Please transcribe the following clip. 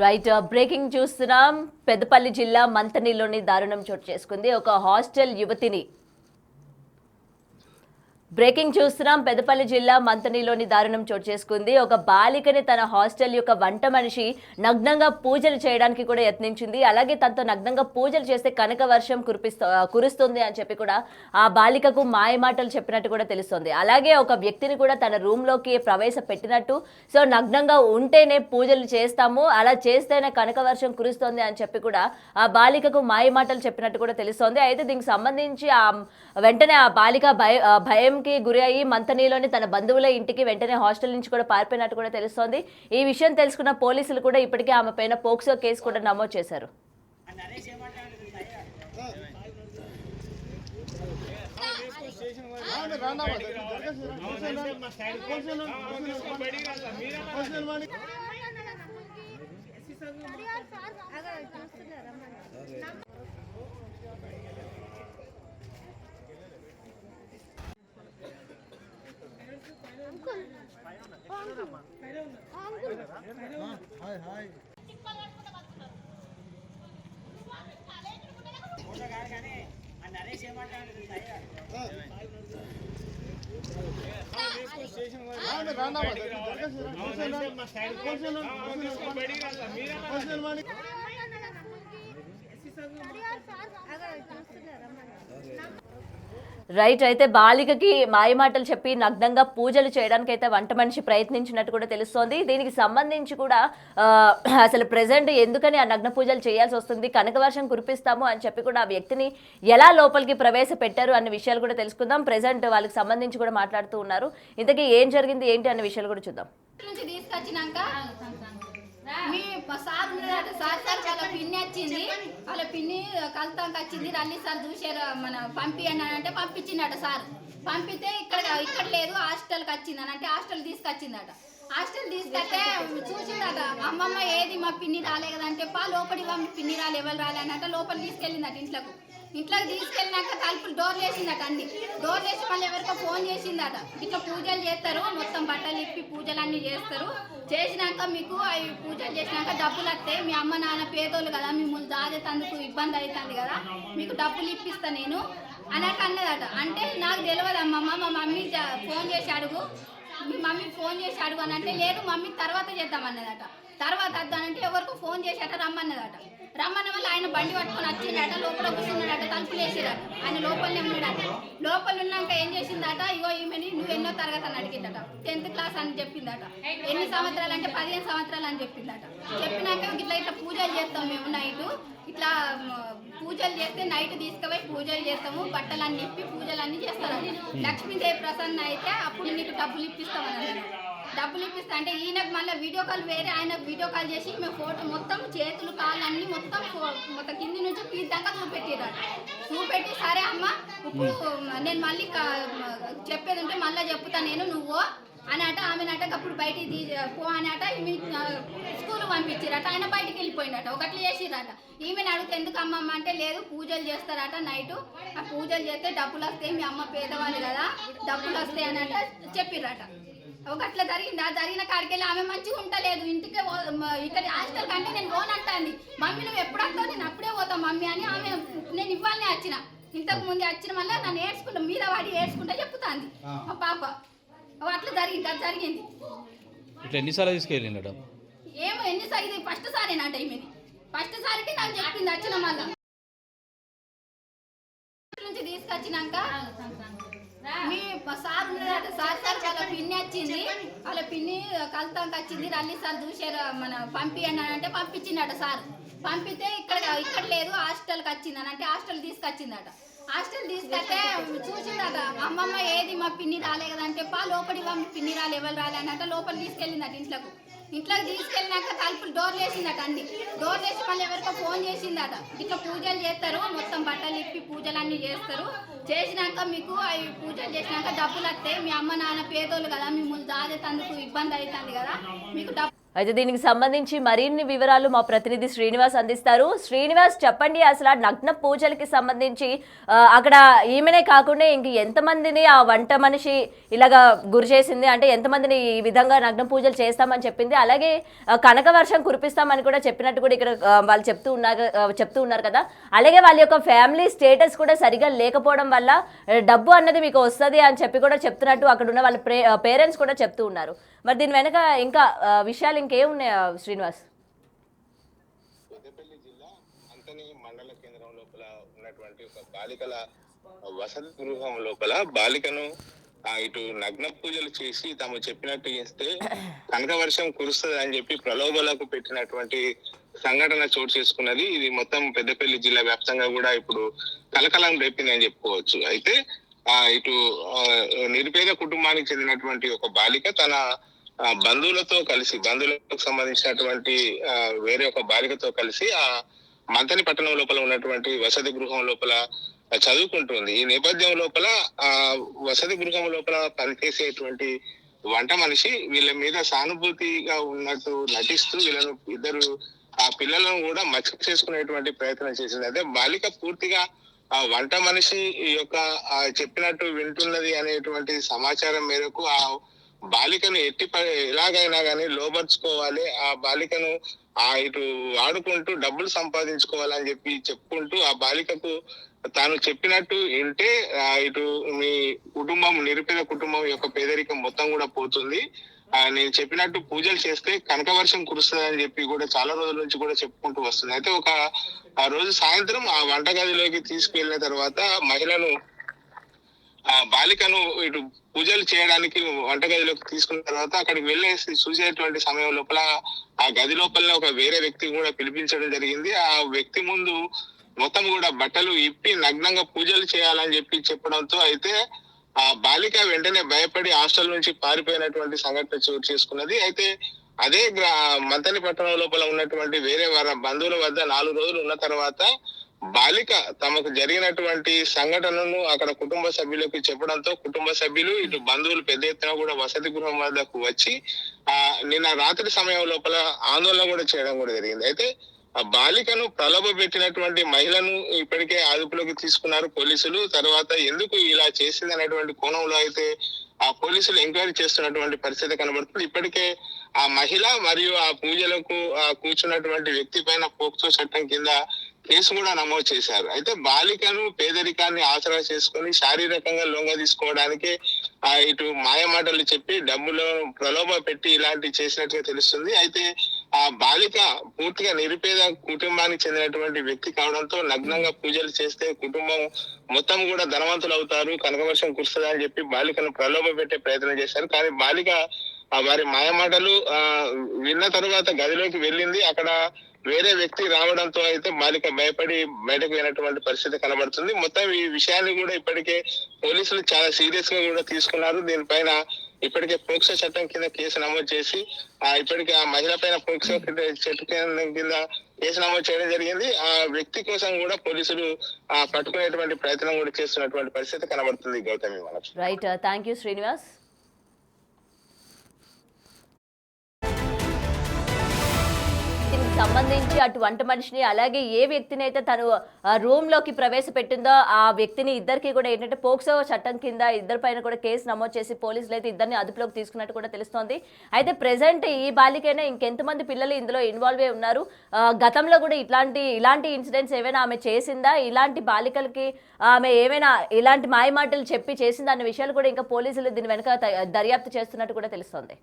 Right breaking చూస్తున్నాం. పెద్దపల్లి జిల్లా మంతనిలోని దారుణం చోటు చేసుకుంది. ఒక హాస్టల్ యువతిని బ్రేకింగ్ చూస్తున్నాం. పెద్దపల్లి జిల్లా మంతనిలోని దారుణం చోటు చేసుకుంది. ఒక బాలికని తన హాస్టల్ యొక్క వంట మనిషి నగ్నంగా పూజలు చేయడానికి కూడా యత్నించింది. అలాగే తనతో నగ్నంగా పూజలు చేస్తే కనక వర్షం కురుస్తుంది అని చెప్పి కూడా ఆ బాలికకు మాయమాటలు చెప్పినట్టు కూడా తెలుస్తుంది. అలాగే ఒక వ్యక్తిని కూడా తన రూమ్ లోకి ప్రవేశపెట్టినట్టు, సో నగ్నంగా ఉంటేనే పూజలు చేస్తాము, అలా చేస్తేనే కనక వర్షం కురుస్తుంది అని చెప్పి కూడా ఆ బాలికకు మాయమాటలు చెప్పినట్టు కూడా తెలుస్తోంది. అయితే దీనికి సంబంధించి వెంటనే ఆ బాలిక భయం గురి అయ్యి మంతనీలోని తన బంధువుల ఇంటికి వెంటనే హాస్టల్ నుంచి కూడా పారిపోయినట్టు కూడా తెలుస్తోంది. ఈ విషయం తెలుసుకున్న పోలీసులు కూడా ఇప్పటికే ఆమె పైన పోక్సో కేసు కూడా నమోదు చేశారు. రైట్. అయితే బాలికకి మాయమాటలు చెప్పి నగ్నంగా పూజలు చేయడానికి అయితే వంట మనిషి ప్రయత్నించినట్టు కూడా తెలుస్తోంది. దీనికి సంబంధించి కూడా అసలు ప్రెసెంట్ ఎందుకని ఆ నగ్న పూజలు చేయాల్సి వస్తుంది, కనకవర్షం కురిపిస్తాము అని చెప్పి కూడా ఆ వ్యక్తిని ఎలా లోపలికి ప్రవేశపెట్టారు అన్న విషయాలు కూడా తెలుసుకుందాం. ప్రెసెంట్ వాళ్ళకి సంబంధించి కూడా మాట్లాడుతూ ఉన్నారు. ఇంతకీ ఏం జరిగింది ఏంటి అన్న విషయాలు కూడా చూద్దాం. మీ సార్ ఉన్నాడు, సార్ వాళ్ళ పిన్ని వచ్చింది, వాళ్ళ పిన్ని కలుతానికి వచ్చింది. రల్లి సార్ చూసారు, మన పంపియండి అని అంటే పంపించిందట సార్. పంపితే ఇక్కడ లేదు, హాస్టల్కి వచ్చింది అని అంటే హాస్టల్ తీసుకొచ్చిందట. హాస్టల్ తీసుకొస్తే చూసిందట, అమ్మమ్మ ఏది మా పిన్ని రాలే కదంటే లోపలి పిన్ని రాలే, ఎవరు రాలే అన్నట్టు లోపల తీసుకెళ్ళిందట. ఇంట్లోకి తీసుకెళ్ళినాక తలుపులు డోర్ వేసిందట. అన్ని డోర్ వేసి మళ్ళీ ఎవరికో ఫోన్ చేసిందట. ఇట్లా పూజలు చేస్తారు, మొత్తం బట్టలు ఇప్పి పూజలు అన్నీ చేస్తారు, చేసినాక మీకు అవి పూజలు చేసినాక డబ్బులు వస్తాయి, మీ అమ్మ నాన్న పేదోళ్ళు కదా, మిమ్మల్ని దాదేతందుకు ఇబ్బంది అవుతుంది కదా, మీకు డబ్బులు ఇప్పిస్తా నేను అన్నట్టు అన్నదట. అంటే నాకు తెలియదు అమ్మమ్మ, మా మమ్మీ ఫోన్ చేసి అడుగు, మీ మమ్మీకి ఫోన్ చేసి అడుగు అని అంటే లేదు మమ్మీ తర్వాత చేద్దామన్నదట. తర్వాత వద్దానంటే ఎవరికో ఫోన్ చేసేట రమ్మన్నదట. రమ్మన్న వల్ల ఆయన బండి పట్టుకొని వచ్చిందట, లోపల కూర్చున్నాడట, తలుపులు వేసిరట. ఆయన లోపలనే ఉన్నాడట. లోపల ఉన్నాక ఏం చేసిందట, ఇగో ఈమెని నువ్వు ఎన్నో తరగతి అని అడిగిందట. 10th క్లాస్ అని చెప్పిందట. ఎన్ని సంవత్సరాలు అంటే 15 సంవత్సరాలు అని చెప్పిందట. చెప్పినాక ఇట్లా పూజలు చేస్తాం మేము నైట్, ఇట్లా పూజలు చేస్తే నైట్ తీసుకుపోయి పూజలు చేస్తాము, బట్టలన్నీ ఇప్పి పూజలన్నీ చేస్తారు. లక్ష్మీదేవి ప్రసన్న అయితే అప్పుడు నీకు డబ్బులు ఇప్పిస్తామని అన్నారు. డబ్బులు ఇప్పిస్తా అంటే ఈయనకు మళ్ళీ వీడియో కాల్ వేరే ఆయనకు వీడియో కాల్ చేసి మేము ఫోటో మొత్తం చేతులు కాళ్ళు అన్నీ మొత్తం కింది నుంచి పీద్దాకా చూపెట్టిరాడు. చూపెట్టి సరే అమ్మ ఇప్పుడు నేను మళ్ళీ చెప్పేది ఉంటే మళ్ళీ చెప్తా నేను నువ్వు అని అట. ఆమెనట అప్పుడు బయటికి పో అని అట. స్కూల్ పంపించారట. ఆయన బయటికి వెళ్ళిపోయిందట. ఒకట్లు చేసిరట. ఈమెను అడిగితే ఎందుకు అమ్మమ్మ అంటే లేదు పూజలు చేస్తారట నైటు, ఆ పూజలు చేస్తే డబ్బులు వస్తాయి, మీ అమ్మ పేదవాళ్ళు కదా డబ్బులు వస్తాయి అని అట చెప్పిరట. ఒకట్లా జరిగింది. ఆ జరిగిన కాడికెళ్ళి ఆమె మంచిగా ఉండలేదు. ఇంటికే ఇక్కడ హాస్టల్ కంటే నేను పోనంటాంది. మమ్మీ నువ్వు ఎప్పుడు వస్తావు, నేను అప్పుడే పోతావు మమ్మీ అని ఆమె నేను ఇవ్వాలనే వచ్చిన. ఇంతకు ముందు వచ్చిన వల్ల నన్ను ఏడ్చుకుంటా మీద వాడి ఏడ్చుకుంటా చెప్తాంది మా పాప. అట్లా జరిగింది. అది జరిగింది. ఎన్నిసార్లు తీసుకెళ్ళిందట? ఏమో ఎన్నిసార్లు, ఇది ఫస్ట్ సారేనంట. ఈమెది ఫస్ట్ సారికి నాకు చెప్పింది వచ్చిన మళ్ళా నుంచి తీసుకొచ్చినాక మీ సార్ ఉన్నాడు, సార్ వాళ్ళ పిన్ని వచ్చింది, వాళ్ళ పిన్ని కలుతానికి వచ్చింది. రల్లి సార్ చూసారు, మన పంపియండి అని అంటే పంపించిందట సార్. పంపితే ఇక్కడ లేదు, హాస్టల్కి వచ్చింది అని అంటే హాస్టల్ తీసుకొచ్చిందట. హాస్టల్ తీసుకొస్తే చూసిందట, అమ్మమ్మ ఏది మా పిన్ని రాలే కదంటే లోపలి పిన్ని రాలే, ఎవరు రాలే అన్నట్టు లోపల తీసుకెళ్ళిందట. ఇంట్లోకి తీసుకెళ్ళినాక తలుపులు డోర్ వేసిందట. అన్ని డోర్ వేసి మళ్ళీ ఎవరికో ఫోన్ చేసిందట. ఇట్లా పూజలు చేస్తారు, మొత్తం బట్టలు ఇప్పి పూజలు అన్నీ చేస్తారు, చేసినాక మీకు అవి పూజలు చేసినాక డబ్బులు వస్తాయి, మీ అమ్మ నాన్న పేదోళ్ళు కదా, మిమ్మల్ని దాదేతందుకు ఇబ్బంది అవుతుంది కదా, మీకు అయితే దీనికి సంబంధించి మరిన్ని వివరాలు మా ప్రతినిధి శ్రీనివాస్ అందిస్తారు. శ్రీనివాస్, చెప్పండి, అసలు ఆ నగ్న పూజలకి సంబంధించి అక్కడ ఈమెనే కాకుండా ఇంక ఎంతమందిని ఆ వంట మనిషి ఇలాగా గురి చేసింది, అంటే ఎంతమందిని ఈ విధంగా నగ్న పూజలు చేస్తామని చెప్పింది, అలాగే కనక వర్షం కురిపిస్తామని కూడా చెప్పినట్టు కూడా ఇక్కడ వాళ్ళు చెప్తూ ఉన్నారు కదా. అలాగే వాళ్ళ యొక్క ఫ్యామిలీ స్టేటస్ కూడా సరిగా లేకపోవడం వల్ల డబ్బు అన్నది మీకు వస్తుంది అని చెప్పి కూడా చెప్తున్నట్టు అక్కడ ఉన్న వాళ్ళ పేరెంట్స్ కూడా చెప్తూ ఉన్నారు. మరి దీని వెనక ఇంకా విషయాలు ఇంకేమున్నాయా శ్రీనివాస్? పెద్దపల్లి జిల్లా మంతని మండల కేంద్రం లోపల ఉన్నటువంటి ఒక బాలికల వసతి గృహం లోపల బాలికను ఇటు నగ్న పూజలు చేసి తాము చెప్పినట్టు చేస్తే కనక వర్షం కురుస్తుంది అని చెప్పి ప్రలోభాలకు పెట్టినటువంటి సంఘటన చోటు చేసుకున్నది. ఇది మొత్తం పెద్దపల్లి జిల్లా వ్యాప్తంగా కూడా ఇప్పుడు కలకలం రేపింది అని చెప్పుకోవచ్చు. అయితే ఇటు నిరుపేద కుటుంబానికి చెందినటువంటి ఒక బాలిక తన బంధువులకు సంబంధించినటువంటి వేరే ఒక బాలికతో కలిసి ఆ మంతని పట్టణం లోపల ఉన్నటువంటి వసతి గృహం లోపల చదువుకుంటుంది. ఈ నేపథ్యం లోపల వసతి గృహం లోపల పనిచేసేటువంటి వంట మనిషి వీళ్ళ మీద సానుభూతిగా ఉన్నట్టు నటిస్తూ ఇద్దరు ఆ పిల్లలను కూడా మచ్చ చేసుకునేటువంటి ప్రయత్నం చేసింది. అదే బాలిక పూర్తిగా ఆ వంట మనిషి యొక్క చెప్పినట్టు వింటున్నది అనేటువంటి సమాచారం మేరకు ఆ బాలికను ఎలాగైనా కానీ లోబర్చుకోవాలి, ఆ బాలికను ఇటు వాడుకుంటూ డబ్బులు సంపాదించుకోవాలని చెప్పి చెప్పుకుంటూ ఆ బాలికకు తాను చెప్పినట్టు వింటే ఇటు మీ కుటుంబం, నిరుపేద కుటుంబం యొక్క పేదరికం మొత్తం కూడా పోతుంది, నేను చెప్పినట్టు పూజలు చేస్తే కనక వర్షం కురుస్తుంది అని చెప్పి కూడా చాలా రోజుల నుంచి కూడా చెప్పుకుంటూ వస్తుంది. అయితే ఆ రోజు సాయంత్రం ఆ వంటగదిలోకి తీసుకెళ్లిన తర్వాత మహిళను బాలికను ఇటు పూజలు చేయడానికి వంటగదిలోకి తీసుకున్న తర్వాత అక్కడికి వెళ్ళేసి చూసేటువంటి సమయం లోపల ఆ గది లోపల ఒక వేరే వ్యక్తి కూడా పిలిపించడం జరిగింది. ఆ వ్యక్తి ముందు మొత్తం కూడా బట్టలు ఇప్పి నగ్నంగా పూజలు చేయాలని చెప్పడంతో అయితే ఆ బాలిక వెంటనే భయపడి హాస్టల్ నుంచి పారిపోయినటువంటి సంఘటన చోటు చేసుకున్నది. అయితే అదే మంతని పట్టణం లోపల ఉన్నటువంటి వేరే వారి బంధువుల వద్ద 4 రోజులు ఉన్న తర్వాత బాలిక తమకు జరిగినటువంటి సంఘటనను అక్కడ కుటుంబ సభ్యులకు చెప్పడంతో కుటుంబ సభ్యులు ఇటు బంధువులు పెద్ద ఎత్తున కూడా వసతి గృహం వద్దకు వచ్చి నిన్న రాత్రి సమయం లోపల ఆందోళన కూడా చేయడం కూడా జరిగింది. అయితే ఆ బాలికను ప్రలోభ పెట్టినటువంటి మహిళను ఇప్పటికే అదుపులోకి తీసుకున్నారు పోలీసులు. తర్వాత ఎందుకు ఇలా చేసింది అనేటువంటి కోణంలో అయితే ఆ పోలీసులు ఎంక్వైరీ చేస్తున్నటువంటి పరిస్థితి కనబడుతుంది. ఇప్పటికే ఆ మహిళ మరియు ఆ పూజలకు కూర్చున్నటువంటి వ్యక్తి పైన పోక్సో చట్టం కింద కేసు కూడా నమోదు చేశారు. అయితే బాలికను పేదరికాన్ని ఆసరా చేసుకుని శారీరకంగా లొంగ తీసుకోవడానికి ఇటు మాయమాటలు చెప్పి డబ్బులు ప్రలోభ పెట్టి ఇలాంటివి చేసినట్టుగా తెలుస్తుంది. అయితే ఆ బాలిక పూర్తిగా నిరుపేద కుటుంబానికి చెందినటువంటి వ్యక్తి కావడంతో నగ్నంగా పూజలు చేస్తే కుటుంబం మొత్తం కూడా ధనవంతులు అవుతారు, కనకవర్షం కురుస్తుంది అని చెప్పి బాలికను ప్రలోభ పెట్టే ప్రయత్నం చేశారు. కానీ బాలిక వారి మాయమాటలు విన్న తర్వాత గదిలోకి వెళ్ళింది. అక్కడ వేరే వ్యక్తి రావడంతో అయితే బాలిక భయపడి బయటకు వెళ్ళినటువంటి పరిస్థితి కనబడుతుంది. మొత్తం ఈ విషయాన్ని కూడా ఇప్పటికే పోలీసులు చాలా సీరియస్ గా కూడా తీసుకున్నారు. దీనిపైన ఇప్పటికే పోక్సో చట్టం కింద కేసు నమోదు చేసి ఇప్పటికే ఆ మహిళ పైన పోక్సో చట్టం కింద కేసు నమోదు చేయడం జరిగింది. ఆ వ్యక్తి కోసం కూడా పోలీసులు పట్టుకునేటువంటి ప్రయత్నం కూడా చేస్తున్నటువంటి పరిస్థితి కనబడుతుంది. Gautami, right, thank you Srinivas. సంబంధించి అటు వంట మనిషిని అలాగే ఏ వ్యక్తిని అయితే తను రూమ్ లోకి ప్రవేశపెట్టిందో ఆ వ్యక్తిని ఇద్దరికి కూడా ఏంటంటే పోక్సో చట్టం కింద ఇద్దరి పైన కూడా కేసు నమోదు చేసి పోలీసులు అయితే ఇద్దరిని అదుపులోకి తీసుకున్నట్టు కూడా తెలుస్తోంది. అయితే ప్రెసెంట్ ఈ బాలికైనా ఇంకెంతమంది పిల్లలు ఇందులో ఇన్వాల్వ్ అయి ఉన్నారు, గతంలో కూడా ఇలాంటి ఇన్సిడెంట్స్ ఏమైనా ఆమె చేసిందా, ఇలాంటి బాలికలకి ఆమె ఏమైనా ఇలాంటి మాయమాటలు చెప్పి చేసిందా అనే విషయాలు కూడా ఇంకా పోలీసులు దీని వెనక దర్యాప్తు చేస్తున్నట్టు కూడా తెలుస్తోంది.